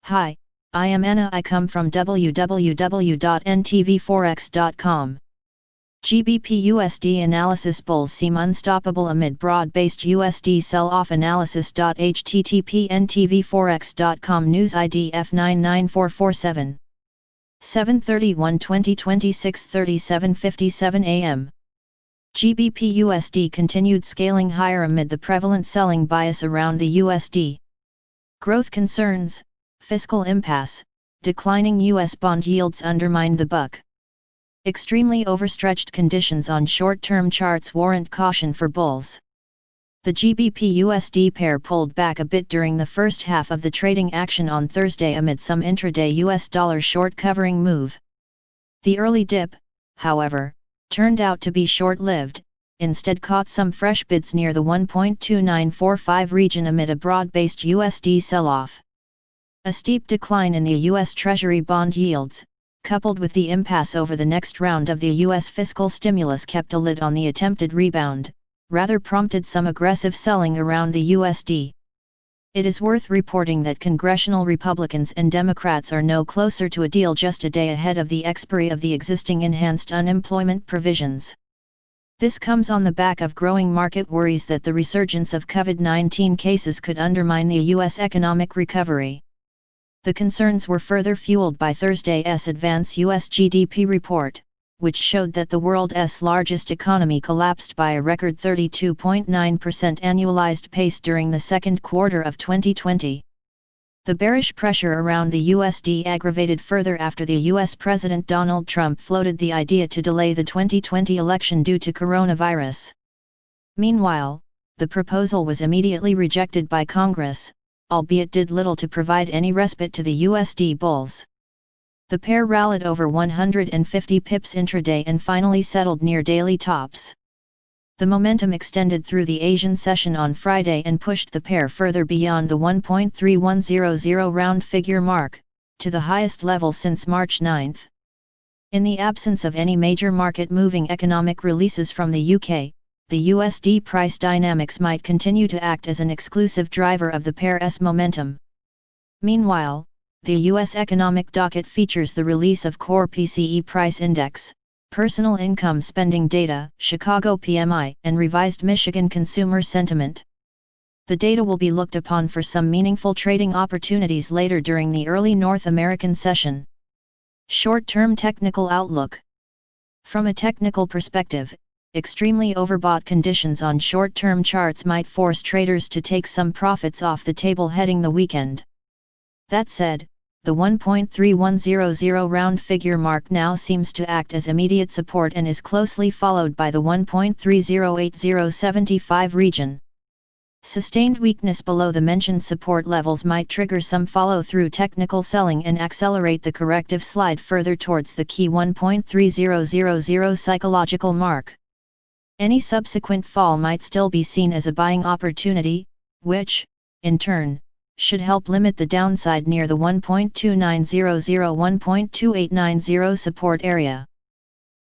Hi, I am Anna. I come from www.ntvforex.com. GBP USD Analysis Bulls seem unstoppable amid broad-based USD sell-off analysis. http ntvforex.com News ID F99447 7/31/2020 6:37:57 am. GBP USD continued scaling higher amid the prevalent selling bias around the USD. Growth concerns, fiscal impasse, declining U.S. bond yields undermined the buck. Extremely overstretched conditions on short-term charts warrant caution for bulls. The GBP USD pair pulled back a bit during the first half of the trading action on Thursday amid some intraday US dollar short covering move. The early dip, however, turned out to be short-lived, instead caught some fresh bids near the 1.2945 region amid a broad-based USD sell-off. A steep decline in the U.S. Treasury bond yields, coupled with the impasse over the next round of the U.S. fiscal stimulus, kept a lid on the attempted rebound, rather prompted some aggressive selling around the USD. It is worth reporting that congressional Republicans and Democrats are no closer to a deal just a day ahead of the expiry of the existing enhanced unemployment provisions. This comes on the back of growing market worries that the resurgence of COVID-19 cases could undermine the U.S. economic recovery. The concerns were further fueled by Thursday's advance U.S. GDP report, which showed that the world's largest economy collapsed by a record 32.9% annualized pace during the second quarter of 2020. The bearish pressure around the USD aggravated further after the U.S. President Donald Trump floated the idea to delay the 2020 election due to coronavirus. Meanwhile, the proposal was immediately rejected by Congress, albeit did little to provide any respite to the USD bulls. The pair rallied over 150 pips intraday and finally settled near daily tops. The momentum extended through the Asian session on Friday and pushed the pair further beyond the 1.3100 round figure mark, to the highest level since March 9. In the absence of any major market-moving economic releases from the UK, the USD price dynamics might continue to act as an exclusive driver of the pair's momentum. Meanwhile, the U.S. economic docket features the release of core PCE price index, personal income spending data, Chicago PMI, and revised Michigan consumer sentiment. The data will be looked upon for some meaningful trading opportunities later during the early North American session. Short-term technical outlook. From a technical perspective, extremely overbought conditions on short-term charts might force traders to take some profits off the table heading the weekend. That said, the 1.3100 round figure mark now seems to act as immediate support and is closely followed by the 1.308075 region. Sustained weakness below the mentioned support levels might trigger some follow-through technical selling and accelerate the corrective slide further towards the key 1.3000 psychological mark. Any subsequent fall might still be seen as a buying opportunity, which, in turn, should help limit the downside near the 1.2900-1.2890 support area.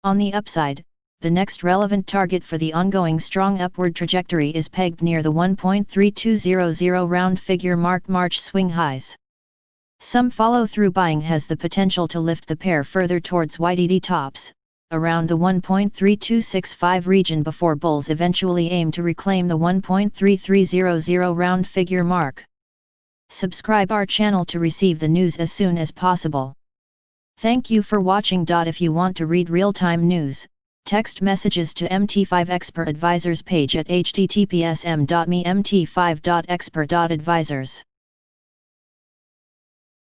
On the upside, the next relevant target for the ongoing strong upward trajectory is pegged near the 1.3200 round figure mark March swing highs. Some follow-through buying has the potential to lift the pair further towards YTD tops, around the 1.3265 region before bulls eventually aim to reclaim the 1.3300 round figure mark. Subscribe our channel to receive the news as soon as possible. Thank you for watching. If you want to read real-time news, text messages to MT5 Expert Advisors page at https://mt5.expert.advisors.